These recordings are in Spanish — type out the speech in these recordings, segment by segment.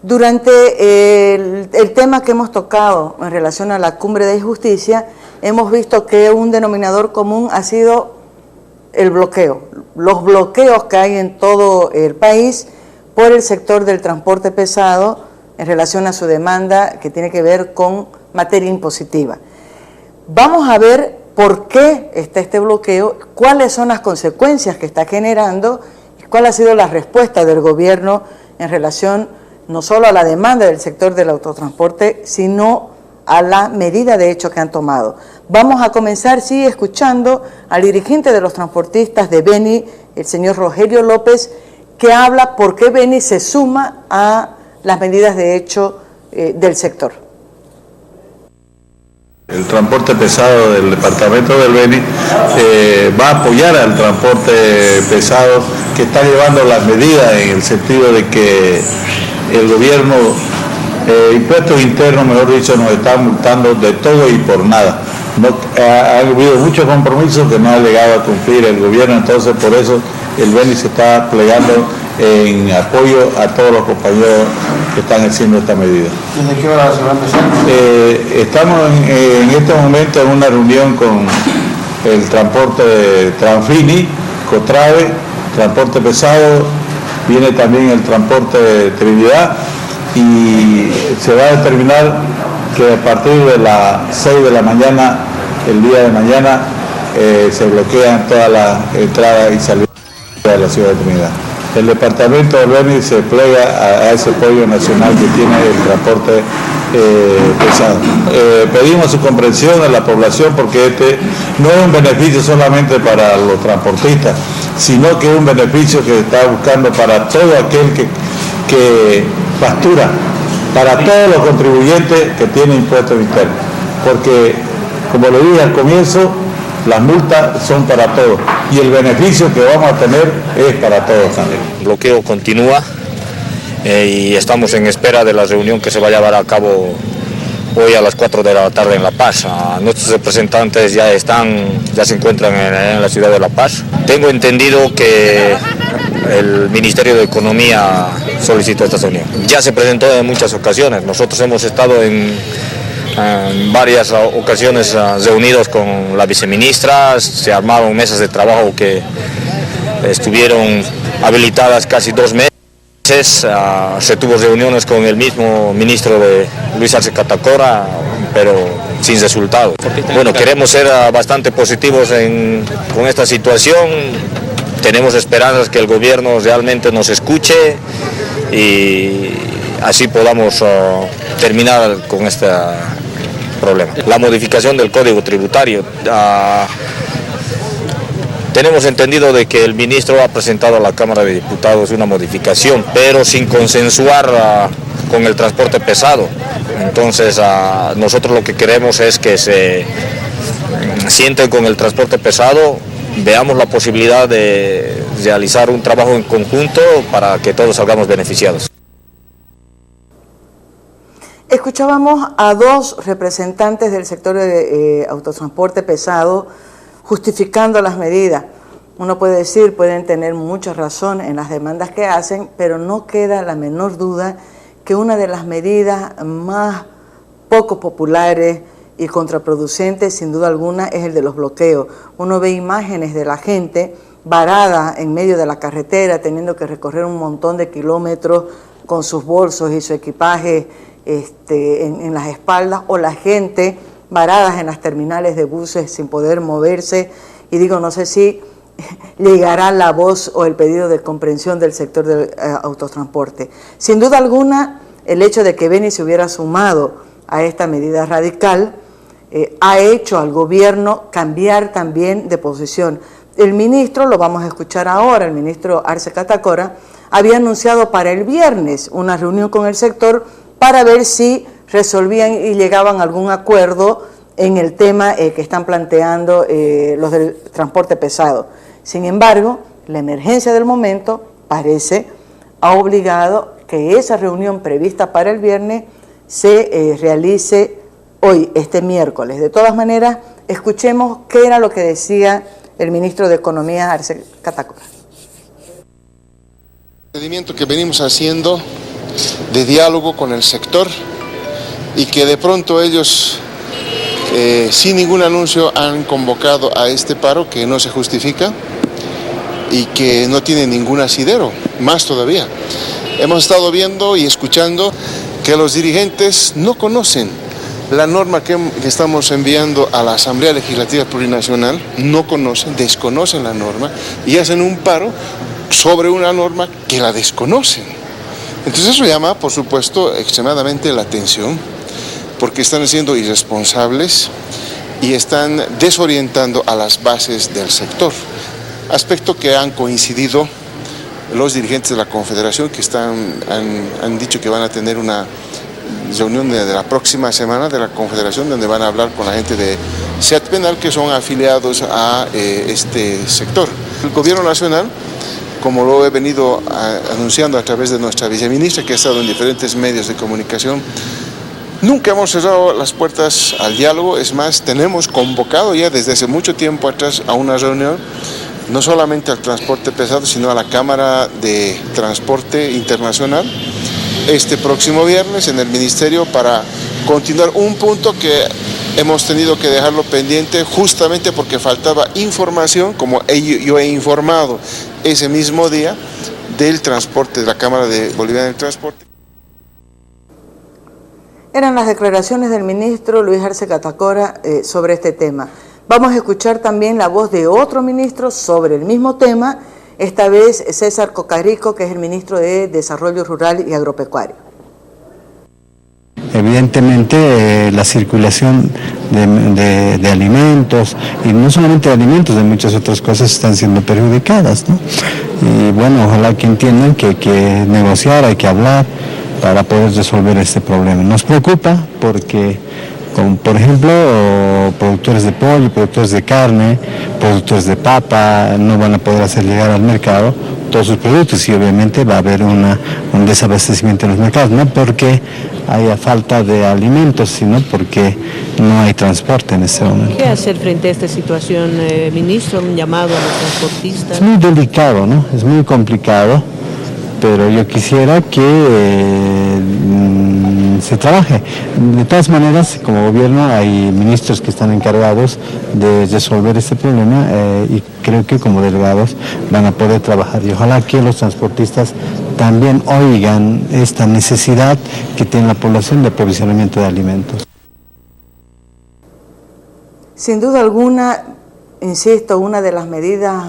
Durante el tema que hemos tocado en relación a la Cumbre de Justicia, hemos visto que un denominador común ha sido el bloqueo, los bloqueos que hay en todo el país por el sector del transporte pesado en relación a su demanda que tiene que ver con materia impositiva. Vamos a ver por qué está este bloqueo, cuáles son las consecuencias que está generando y cuál ha sido la respuesta del gobierno en relación no solo a la demanda del sector del autotransporte, sino a la medida de hecho que han tomado. Vamos a comenzar, sí, escuchando al dirigente de los transportistas de Beni, el señor Rogelio López, que habla por qué Beni se suma a las medidas de hecho del sector. El transporte pesado del departamento del Beni va a apoyar al transporte pesado que está llevando las medidas en el sentido de que el gobierno, impuestos internos, mejor dicho, nos está multando de todo y por nada. Ha habido muchos compromisos que no ha llegado a cumplir el gobierno, entonces por eso el Beni se está plegando en apoyo a todos los compañeros que están haciendo esta medida. ¿Desde qué hora se va a empezar? Estamos en este momento en una reunión con el transporte de Transfini, Cotrave, transporte pesado, viene también el transporte de Trinidad y se va a determinar que a partir de las 6 de la mañana, el día de mañana, se bloquean todas las entradas y salidas de la ciudad de Trinidad. El departamento del Beni se plega a ese apoyo nacional que tiene el transporte pesado. Pedimos su comprensión a la población porque este no es un beneficio solamente para los transportistas, sino que es un beneficio que está buscando para todo aquel que factura, para todos los contribuyentes que tienen impuestos internos. Porque, como le dije al comienzo, las multas son para todos y el beneficio que vamos a tener es para todos también. El bloqueo continúa y estamos en espera de la reunión que se va a llevar a cabo hoy a las 4 de la tarde en La Paz. Nuestros representantes ya se encuentran en la ciudad de La Paz. Tengo entendido que el Ministerio de Economía solicitó esta reunión. Ya se presentó en muchas ocasiones. Nosotros hemos estado en varias ocasiones reunidos con la viceministra, se armaron mesas de trabajo que estuvieron habilitadas casi 2 meses, se tuvo reuniones con el mismo ministro de Luis Arce Catacora, pero sin resultado. Bueno, queremos ser bastante positivos con esta situación, tenemos esperanzas que el gobierno realmente nos escuche y así podamos terminar con esta problema. La modificación del Código Tributario. Tenemos entendido de que el ministro ha presentado a la Cámara de Diputados una modificación, pero sin consensuar con el transporte pesado. Entonces, nosotros lo que queremos es que se sienten con el transporte pesado, veamos la posibilidad de realizar un trabajo en conjunto para que todos salgamos beneficiados. Escuchábamos a 2 representantes del sector de autotransporte pesado justificando las medidas. Uno puede decir, pueden tener mucha razón en las demandas que hacen, pero no queda la menor duda que una de las medidas más poco populares y contraproducentes, sin duda alguna, es el de los bloqueos. Uno ve imágenes de la gente varada en medio de la carretera, teniendo que recorrer un montón de kilómetros con sus bolsos y su equipaje en las espaldas, o la gente varadas en las terminales de buses sin poder moverse, y digo, no sé si llegará la voz o el pedido de comprensión del sector del autotransporte. Sin duda alguna, el hecho de que Beni se hubiera sumado a esta medida radical ha hecho al gobierno cambiar también de posición. El ministro, lo vamos a escuchar ahora, el ministro Arce Catacora, había anunciado para el viernes una reunión con el sector para ver si resolvían y llegaban a algún acuerdo en el tema que están planteando los del transporte pesado. Sin embargo, la emergencia del momento parece ha obligado que esa reunión prevista para el viernes se realice hoy, este miércoles. De todas maneras, escuchemos qué era lo que decía el ministro de Economía, Arce Catacora. El procedimiento que venimos haciendo de diálogo con el sector y que de pronto ellos, sin ningún anuncio, han convocado a este paro que no se justifica y que no tiene ningún asidero, más todavía. Hemos estado viendo y escuchando que los dirigentes no conocen la norma que estamos enviando a la Asamblea Legislativa Plurinacional, desconocen la norma y hacen un paro sobre una norma que la desconocen. Entonces eso llama, por supuesto, extremadamente la atención, porque están siendo irresponsables y están desorientando a las bases del sector. Aspecto que han coincidido los dirigentes de la Confederación, que han dicho que van a tener una reunión de la próxima semana de la Confederación, donde van a hablar con la gente de SEAT Penal, que son afiliados a este sector. El Gobierno Nacional, como lo he venido anunciando a través de nuestra viceministra, que ha estado en diferentes medios de comunicación, nunca hemos cerrado las puertas al diálogo. Es más, tenemos convocado ya desde hace mucho tiempo atrás a una reunión, no solamente al transporte pesado, sino a la Cámara de Transporte Internacional, este próximo viernes en el Ministerio, para continuar un punto que hemos tenido que dejarlo pendiente justamente porque faltaba información, como yo he informado ese mismo día, del transporte, de la Cámara de Boliviana del Transporte. Eran las declaraciones del ministro Luis Arce Catacora sobre este tema. Vamos a escuchar también la voz de otro ministro sobre el mismo tema, esta vez César Cocarico, que es el ministro de Desarrollo Rural y Agropecuario. Evidentemente la circulación de alimentos, y no solamente de alimentos, de muchas otras cosas están siendo perjudicadas, ¿no? Y bueno, ojalá que entiendan que hay que negociar, hay que hablar para poder resolver este problema. Nos preocupa porque, como por ejemplo, productores de pollo, productores de carne, productores de papa, no van a poder hacer llegar al mercado todos sus productos y obviamente va a haber un desabastecimiento en los mercados, no porque haya falta de alimentos, sino porque no hay transporte en este momento. ¿Qué hacer frente a esta situación, ministro? Un llamado a los transportistas. Es muy delicado, ¿no? Es muy complicado, pero yo quisiera que se trabaje. De todas maneras, como gobierno hay ministros que están encargados de resolver este problema y creo que como delegados van a poder trabajar y ojalá que los transportistas también oigan esta necesidad que tiene la población de aprovisionamiento de alimentos. Sin duda alguna, insisto, una de las medidas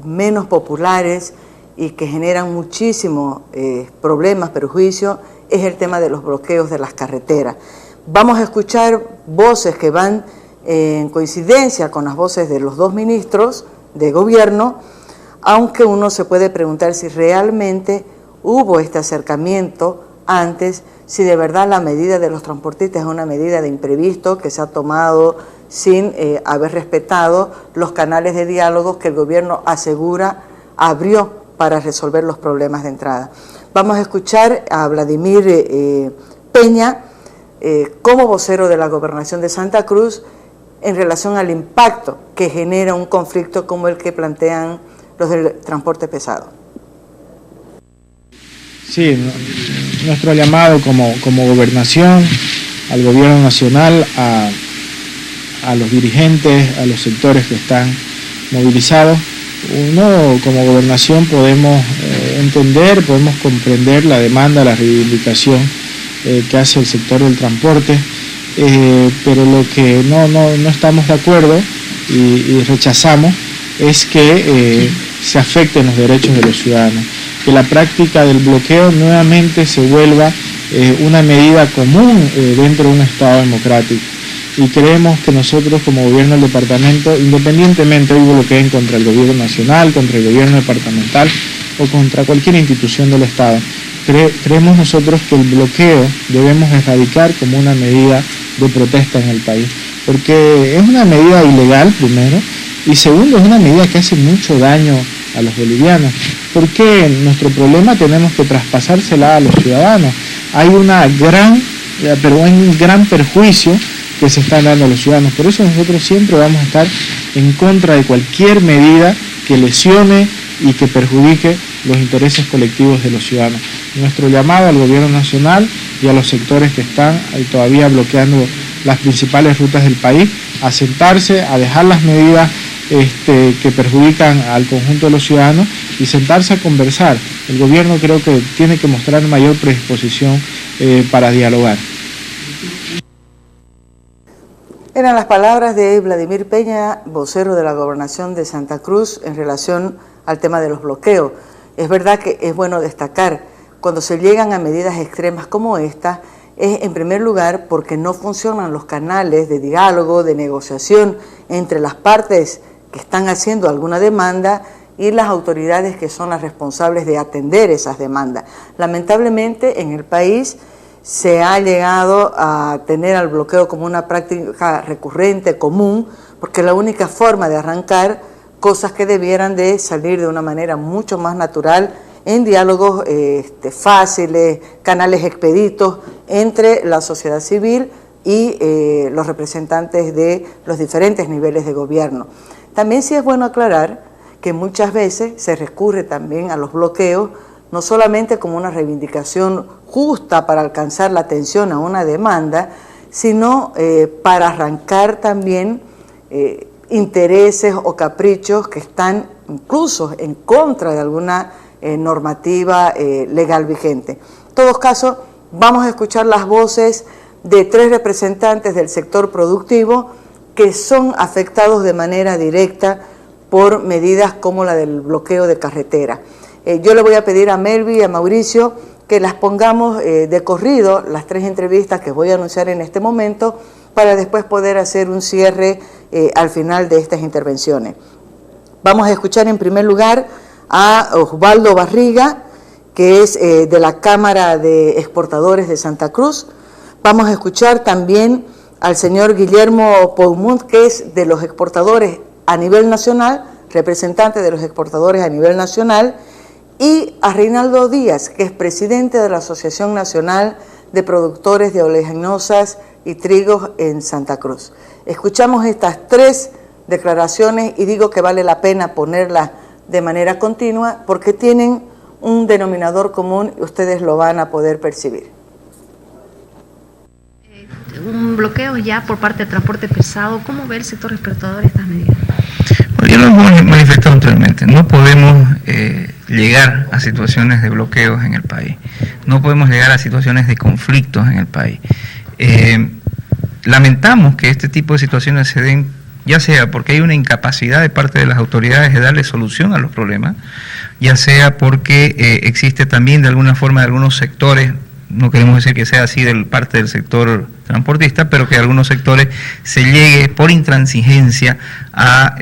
menos populares y que generan muchísimos problemas, perjuicios, es el tema de los bloqueos de las carreteras. Vamos a escuchar voces que van en coincidencia con las voces de los dos ministros de gobierno, aunque uno se puede preguntar si realmente hubo este acercamiento antes, si de verdad la medida de los transportistas es una medida de imprevisto que se ha tomado sin haber respetado los canales de diálogo que el gobierno asegura abrió para resolver los problemas de entrada. Vamos a escuchar a Vladimir Peña como vocero de la Gobernación de Santa Cruz en relación al impacto que genera un conflicto como el que plantean los del transporte pesado. Sí, nuestro llamado como gobernación, al gobierno nacional, a los dirigentes, a los sectores que están movilizados. Uno como gobernación podemos entender, podemos comprender la demanda, la reivindicación que hace el sector del transporte, pero lo que no estamos de acuerdo y rechazamos es que se afecten los derechos de los ciudadanos, que la práctica del bloqueo nuevamente se vuelva una medida común dentro de un Estado democrático. Y creemos que nosotros como gobierno del departamento, independientemente hoy bloqueen contra el gobierno nacional, contra el gobierno departamental o contra cualquier institución del Estado, creemos nosotros que el bloqueo debemos erradicar como una medida de protesta en el país, porque es una medida ilegal primero y segundo es una medida que hace mucho daño a los bolivianos, porque nuestro problema tenemos que traspasársela a los ciudadanos. Hay un gran perjuicio que se están dando a los ciudadanos. Por eso nosotros siempre vamos a estar en contra de cualquier medida que lesione y que perjudique los intereses colectivos de los ciudadanos. nuestro llamado al gobierno nacional y a los sectores que están todavía bloqueando las principales rutas del país, a sentarse, a dejar las medidas que perjudican al conjunto de los ciudadanos y sentarse a conversar. El gobierno creo que tiene que mostrar mayor predisposición para dialogar. Eran las palabras de Vladimir Peña, vocero de la Gobernación de Santa Cruz, en relación al tema de los bloqueos. Es verdad que es bueno destacar, cuando se llegan a medidas extremas como esta, es en primer lugar porque no funcionan los canales de diálogo, de negociación entre las partes que están haciendo alguna demanda y las autoridades que son las responsables de atender esas demandas. Lamentablemente en el país se ha llegado a tener al bloqueo como una práctica recurrente, común, porque es la única forma de arrancar cosas que debieran de salir de una manera mucho más natural en diálogos fáciles, canales expeditos entre la sociedad civil y los representantes de los diferentes niveles de gobierno. También sí es bueno aclarar que muchas veces se recurre también a los bloqueos, no solamente como una reivindicación justa para alcanzar la atención a una demanda, sino para arrancar también intereses o caprichos que están incluso en contra de alguna normativa legal vigente. En todos casos, vamos a escuchar las voces de 3 representantes del sector productivo que son afectados de manera directa por medidas como la del bloqueo de carretera. Yo le voy a pedir a Melvi y a Mauricio que las pongamos de corrido, las 3 entrevistas que voy a anunciar en este momento, para después poder hacer un cierre al final de estas intervenciones. Vamos a escuchar en primer lugar a Osvaldo Barriga, que es de la Cámara de Exportadores de Santa Cruz. Vamos a escuchar también al señor Guillermo Poumont, que es de los exportadores a nivel nacional, representante de los exportadores a nivel nacional, y a Reinaldo Díaz, que es presidente de la Asociación Nacional de Productores de Oleaginosas y Trigos en Santa Cruz. Escuchamos estas 3 declaraciones y digo que vale la pena ponerlas de manera continua porque tienen un denominador común y ustedes lo van a poder percibir. Un bloqueo ya por parte del transporte pesado. ¿Cómo ve el sector exportador estas medidas? Bueno, ya lo hemos manifestado anteriormente. No podemos llegar a situaciones de bloqueos en el país. No podemos llegar a situaciones de conflictos en el país. Lamentamos que este tipo de situaciones se den, ya sea porque hay una incapacidad de parte de las autoridades de darle solución a los problemas, ya sea porque existe también de alguna forma de algunos sectores, no queremos decir que sea así de parte del sector transportista, pero que en algunos sectores se llegue por intransigencia a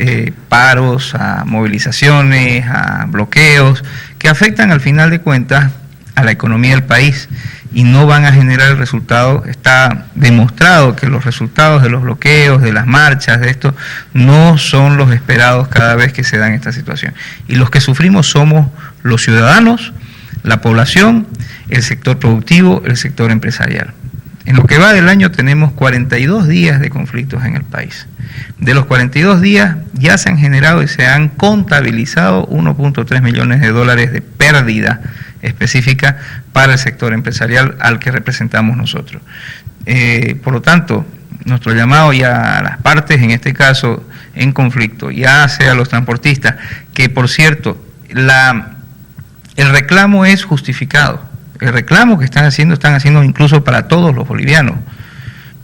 paros, a movilizaciones, a bloqueos, que afectan al final de cuentas a la economía del país y no van a generar el resultado. Está demostrado que los resultados de los bloqueos, de las marchas, de esto, no son los esperados cada vez que se dan esta situación. Y los que sufrimos somos los ciudadanos, la población, el sector productivo, el sector empresarial. En lo que va del año tenemos 42 días de conflictos en el país. De los 42 días ya se han generado y se han contabilizado 1.3 millones de dólares de pérdida específica para el sector empresarial al que representamos nosotros. Por lo tanto, nuestro llamado ya a las partes, en este caso en conflicto, ya sea a los transportistas, que por cierto, el reclamo es justificado. El reclamo que están haciendo incluso para todos los bolivianos,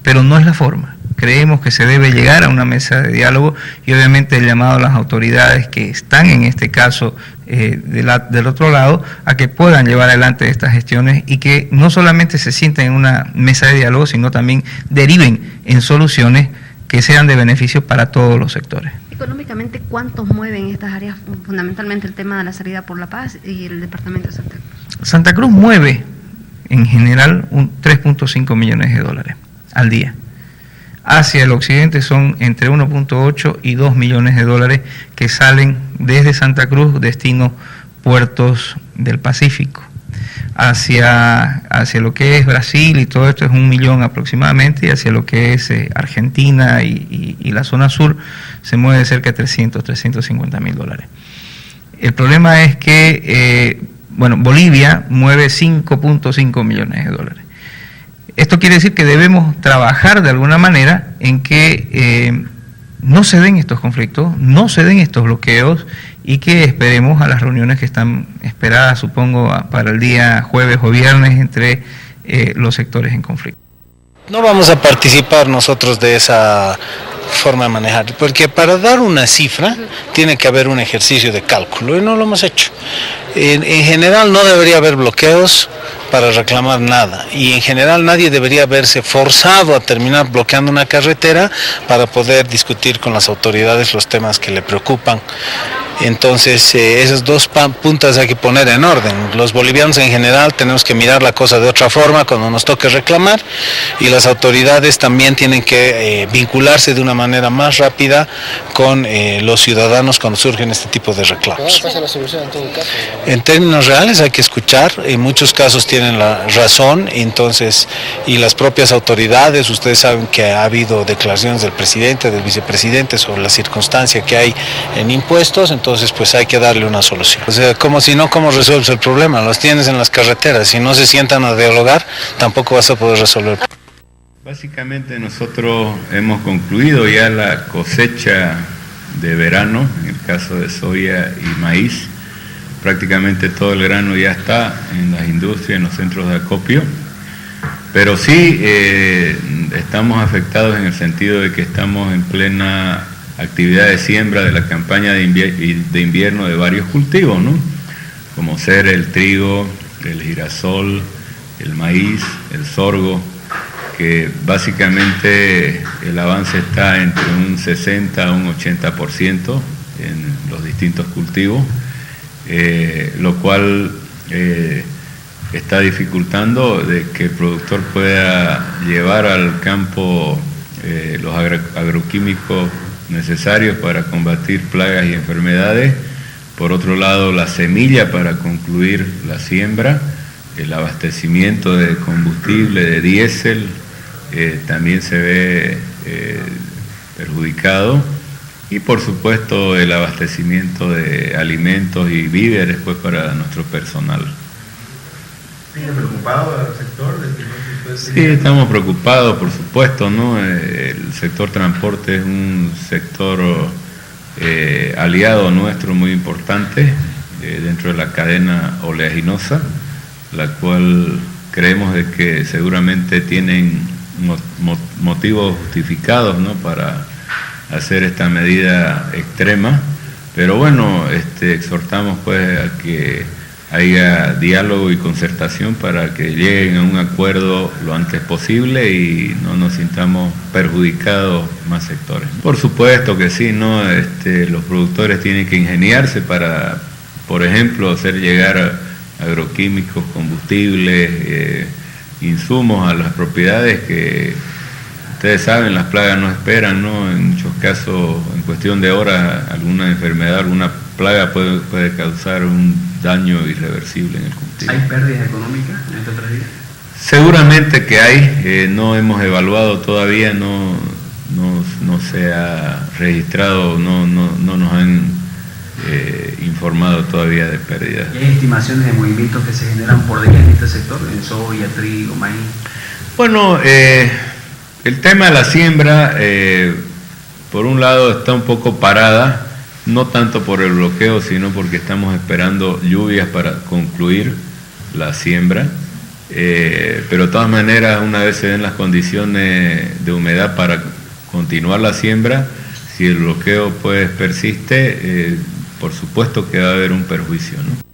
pero no es la forma. Creemos que se debe llegar a una mesa de diálogo y obviamente el llamado a las autoridades que están en este caso del otro lado a que puedan llevar adelante estas gestiones y que no solamente se sienten en una mesa de diálogo, sino también deriven en soluciones que sean de beneficio para todos los sectores. Económicamente, ¿cuántos mueven estas áreas? Fundamentalmente el tema de la salida por la paz y el departamento de Santa Cruz. Santa Cruz mueve en general 3.5 millones de dólares al día. Hacia el occidente son entre 1.8 y 2 millones de dólares que salen desde Santa Cruz, destino puertos del Pacífico. Hacia lo que es Brasil y todo esto es 1 millón aproximadamente, y hacia lo que es Argentina y la zona sur se mueve cerca de 350 mil dólares. El problema es que Bolivia mueve 5.5 millones de dólares. Esto quiere decir que debemos trabajar de alguna manera en que no se den estos conflictos, no se den estos bloqueos y que esperemos a las reuniones que están esperadas, supongo, para el día jueves o viernes entre los sectores en conflicto. No vamos a participar nosotros de esa forma de manejar, porque para dar una cifra tiene que haber un ejercicio de cálculo y no lo hemos hecho. En general no debería haber bloqueos para reclamar nada y en general nadie debería verse forzado a terminar bloqueando una carretera para poder discutir con las autoridades los temas que le preocupan. Entonces esas dos puntas hay que poner en orden. Los bolivianos en general tenemos que mirar la cosa de otra forma cuando nos toque reclamar y las autoridades también tienen que vincularse de una manera más rápida con los ciudadanos cuando surgen este tipo de reclamos. ¿Cuál va a ser la solución en todo caso? En términos reales hay que escuchar, en muchos casos tienen la razón, entonces, y las propias autoridades, ustedes saben que ha habido declaraciones del presidente, del vicepresidente sobre la circunstancia que hay en impuestos, entonces pues hay que darle una solución. O sea, como si no, ¿cómo resuelves el problema? Los tienes en las carreteras, si no se sientan a dialogar, tampoco vas a poder resolver. Básicamente nosotros hemos concluido ya la cosecha de verano, en el caso de soya y maíz. Prácticamente todo el grano ya está en las industrias, en los centros de acopio, pero sí estamos afectados en el sentido de que estamos en plena actividad de siembra de la campaña de invierno de varios cultivos, ¿no? Como ser el trigo, el girasol, el maíz, el sorgo, que básicamente el avance está entre un 60 a un 80% en los distintos cultivos. Lo cual está dificultando de que el productor pueda llevar al campo los agroquímicos necesarios para combatir plagas y enfermedades. Por otro lado, la semilla para concluir la siembra, el abastecimiento de combustible, de diésel, también se ve perjudicado. Y por supuesto el abastecimiento de alimentos y víveres pues, para nuestro personal. ¿Sigue preocupado el sector? Sí, estamos preocupados, por supuesto, ¿no? El sector transporte es un sector aliado nuestro muy importante dentro de la cadena oleaginosa, la cual creemos de que seguramente tienen motivos justificados, ¿no? Para hacer esta medida extrema, pero bueno, exhortamos pues a que haya diálogo y concertación para que lleguen a un acuerdo lo antes posible y no nos sintamos perjudicados más sectores. Por supuesto que sí, ¿no? Los productores tienen que ingeniarse para, por ejemplo, hacer llegar agroquímicos, combustibles, insumos a las propiedades que ustedes saben, las plagas no esperan, ¿no? En muchos casos, en cuestión de horas, alguna enfermedad, alguna plaga puede causar un daño irreversible en el cultivo. ¿Hay pérdidas económicas en esta tragedia? Seguramente que hay, no hemos evaluado todavía, no se ha registrado, no nos han informado todavía de pérdidas. ¿Y hay estimaciones de movimientos que se generan por día en este sector, en soya, trigo, maíz? Bueno, el tema de la siembra, por un lado está un poco parada, no tanto por el bloqueo, sino porque estamos esperando lluvias para concluir la siembra, pero de todas maneras, una vez se den las condiciones de humedad para continuar la siembra, si el bloqueo pues persiste, por supuesto que va a haber un perjuicio, ¿no?